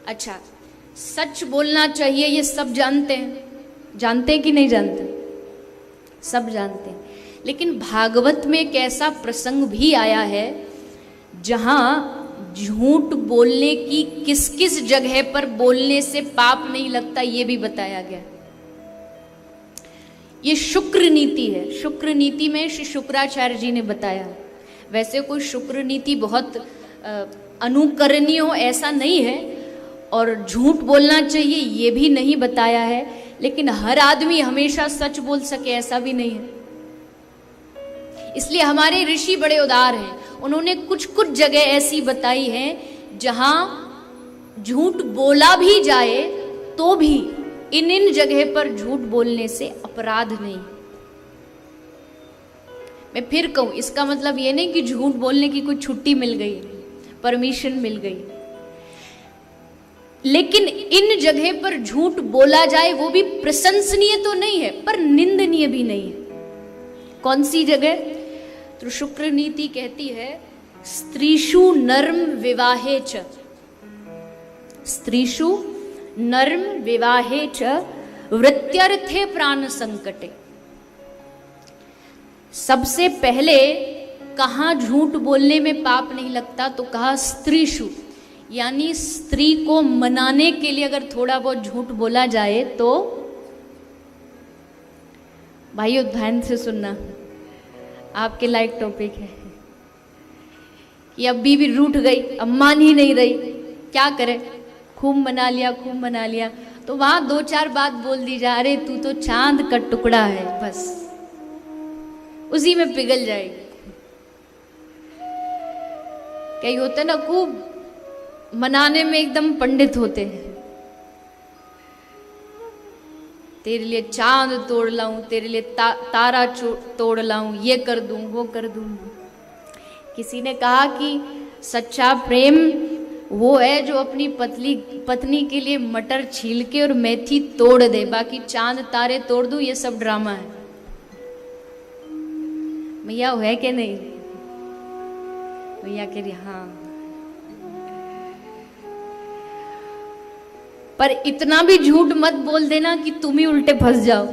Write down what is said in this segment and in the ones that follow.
अच्छा, सच बोलना चाहिए ये सब जानते हैं, जानते हैं कि नहीं जानते? सब जानते हैं। लेकिन भागवत में एक ऐसा प्रसंग भी आया है जहां झूठ बोलने की किस किस जगह पर बोलने से पाप नहीं लगता ये भी बताया गया। ये शुक्र नीति है। शुक्र नीति में श्री शुक्राचार्य जी ने बताया। वैसे कोई शुक्र नीति बहुत अनुकरणीय हो ऐसा नहीं है, और झूठ बोलना चाहिए ये भी नहीं बताया है, लेकिन हर आदमी हमेशा सच बोल सके ऐसा भी नहीं है। इसलिए हमारे ऋषि बड़े उदार हैं। उन्होंने कुछ कुछ जगह ऐसी बताई हैं जहां झूठ बोला भी जाए तो भी इन जगह पर झूठ बोलने से अपराध नहीं। मैं फिर कहूं, इसका मतलब ये नहीं कि झूठ बोलने की कोई छुट्टी मिल गई, परमिशन मिल गई, लेकिन इन जगह पर झूठ बोला जाए वो भी प्रशंसनीय तो नहीं है पर निंदनीय भी नहीं है। कौन सी जगह? तो शुक्र नीति कहती है स्त्रीषु नर्म विवाहे च, स्त्रीषु नर्म विवाहे च वृत्यर्थे प्राण संकटे। सबसे पहले कहाँ झूठ बोलने में पाप नहीं लगता? तो कहा स्त्रीषु, यानी स्त्री को मनाने के लिए अगर थोड़ा बहुत झूठ बोला जाए तो, भाइयों ध्यान से सुनना, आपके लायक टॉपिक है कि अब बीवी रूठ गई, अब मान ही नहीं रही, क्या करे? खूब मना लिया, खूब मना लिया, तो वहां दो चार बात बोल दी जा, अरे तू तो चांद का टुकड़ा है, बस उसी में पिघल जाएगी। कई होते ना खूब मनाने में एकदम पंडित होते हैं, तेरे लिए चांद तोड़ लाऊं, तेरे लिए तारा तोड़ लाऊं, ये कर दूं, वो कर दूं। किसी ने कहा कि सच्चा प्रेम वो है जो अपनी पत्नी के लिए मटर छील के और मेथी तोड़ दे, बाकी चांद तारे तोड़ दूं ये सब ड्रामा है। भैया है कि नहीं? भैया कह रही हाँ, पर इतना भी झूठ मत बोल देना कि तुम ही उल्टे फंस जाओ।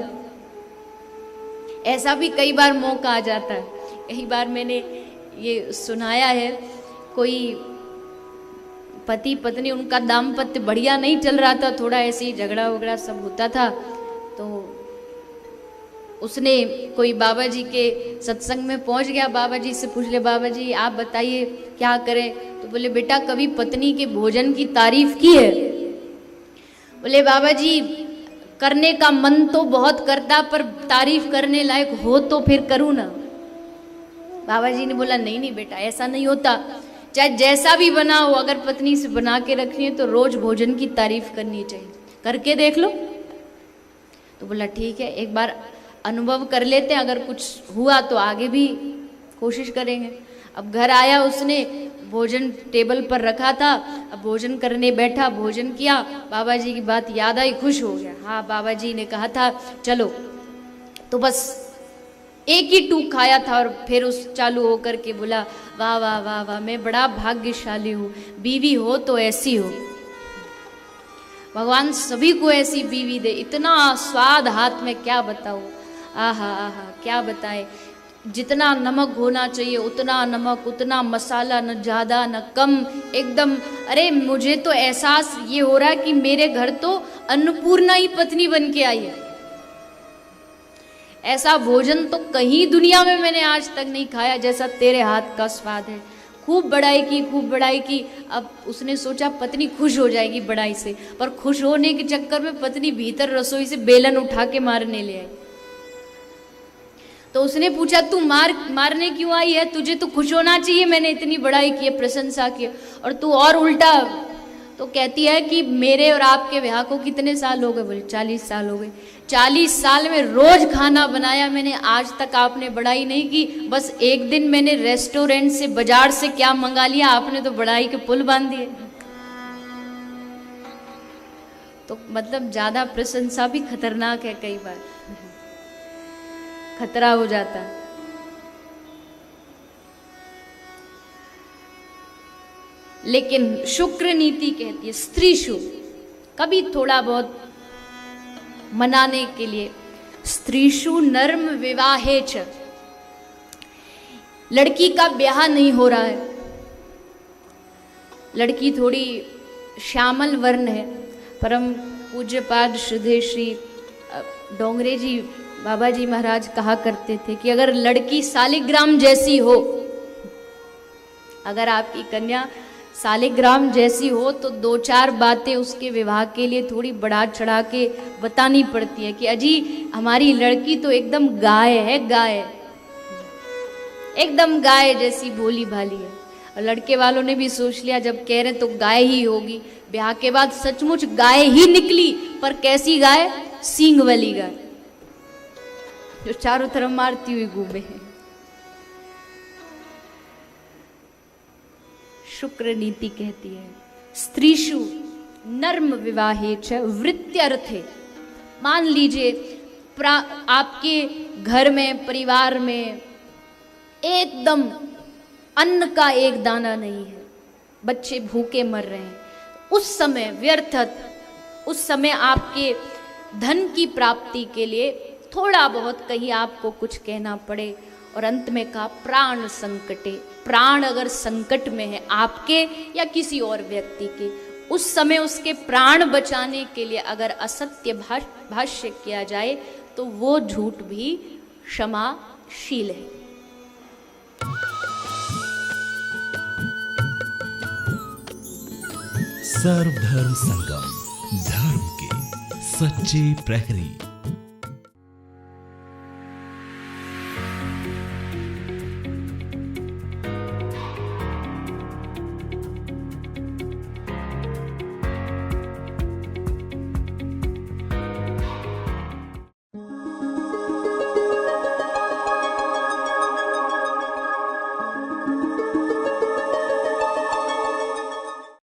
ऐसा भी कई बार मौका आ जाता है। कई बार मैंने ये सुनाया है, कोई पति पत्नी, उनका दाम्पत्य बढ़िया नहीं चल रहा था, थोड़ा ऐसे ही झगड़ा वगड़ा सब होता था, तो उसने कोई बाबा जी के सत्संग में पहुंच गया, बाबा जी से पूछ ले, बाबा जी आप बताइए क्या करें? तो बोले बेटा कभी पत्नी के भोजन की तारीफ की है? बोले बाबा जी करने का मन तो बहुत करता, पर तारीफ करने लायक हो तो फिर करूँ ना। बाबा जी ने बोला नहीं नहीं बेटा ऐसा नहीं होता, चाहे जैसा भी बना हो, अगर पत्नी से बना के रखनी है तो रोज भोजन की तारीफ करनी चाहिए, करके देख लो। तो बोला ठीक है, एक बार अनुभव कर लेते हैं, अगर कुछ हुआ तो आगे भी कोशिश करेंगे। अब घर आया, उसने भोजन टेबल पर रखा था, अब भोजन करने बैठा, भोजन किया, बाबा जी की बात याद आई, खुश हो गया। हाँ बाबा जी ने कहा था चलो, तो बस एक ही टूक खाया था और फिर उस चालू होकर के बोला वाह वाह वाह वाह, मैं बड़ा भाग्यशाली हूँ, बीवी हो तो ऐसी हो। भगवान सभी को ऐसी बीवी दे, इतना स्वाद हाथ में क्या बताओ, आहा आहा क्या बताएं। जितना नमक होना चाहिए उतना नमक, उतना मसाला, न ज़्यादा न कम, एकदम। अरे मुझे तो एहसास ये हो रहा है कि मेरे घर तो अन्नपूर्णा ही पत्नी बन के आई है। ऐसा भोजन तो कहीं दुनिया में मैंने आज तक नहीं खाया जैसा तेरे हाथ का स्वाद है। खूब बड़ाई की, खूब बड़ाई की। अब उसने सोचा पत्नी खुश हो जाएगी बड़ाई से, पर खुश होने के चक्कर में पत्नी भीतर रसोई से बेलन उठा के मारने ले आई। तो उसने पूछा तू मारने क्यों आई है? तुझे तो खुश होना चाहिए, मैंने इतनी बड़ाई की, प्रशंसा की, और तू और उल्टा। तो कहती है कि मेरे और आपके ब्याह को कितने साल हो गए? बोले 40 साल हो गए। 40 साल में रोज खाना बनाया मैंने, आज तक आपने बड़ाई नहीं की। बस एक दिन मैंने रेस्टोरेंट से, बाजार से क्या मंगा लिया, आपने तो बड़ाई के पुल बांध दिए। तो मतलब ज्यादा प्रशंसा भी खतरनाक है, कई बार खतरा हो जाता है। लेकिन शुक्र नीति कहती है स्त्रीषु, कभी थोड़ा बहुत मनाने के लिए, स्त्रीषु नर्म विवाहे च, लड़की का ब्याह नहीं हो रहा है, लड़की थोड़ी श्यामल वर्ण है। परम पूज्यपाद श्रद्धेय श्री डोंगरे जी बाबा जी महाराज कहा करते थे कि अगर लड़की सालिग्राम जैसी हो, अगर आपकी कन्या सालिग्राम जैसी हो तो दो चार बातें उसके विवाह के लिए थोड़ी बढ़ा चढ़ा के बतानी पड़ती है कि अजी हमारी लड़की तो एकदम गाय है, गाय एकदम गाय जैसी भोली भाली है। और लड़के वालों ने भी सोच लिया जब कह रहे तो गाय ही होगी, ब्याह के बाद सचमुच गाय ही निकली, पर कैसी गाय? सींग वाली गाय जो चारों तरफ मारती हुई घूमे। शुक्र नीति कहती है स्त्रीषु नर्म विवाहे च वृत्त्यर्थे। मान लीजिए आपके घर में, परिवार में एकदम अन्न का एक दाना नहीं है, बच्चे भूखे मर रहे हैं, उस समय व्यर्थत, उस समय आपके धन की प्राप्ति के लिए थोड़ा बहुत कहीं आपको कुछ कहना पड़े, और अंत में कहा प्राण संकटे, प्राण अगर संकट में है आपके या किसी और व्यक्ति के, उस समय उसके प्राण बचाने के लिए अगर असत्य भाष्य किया जाए तो वो झूठ भी क्षमाशील है। सर्वधर्म संगम, धर्म के सच्चे प्रहरी।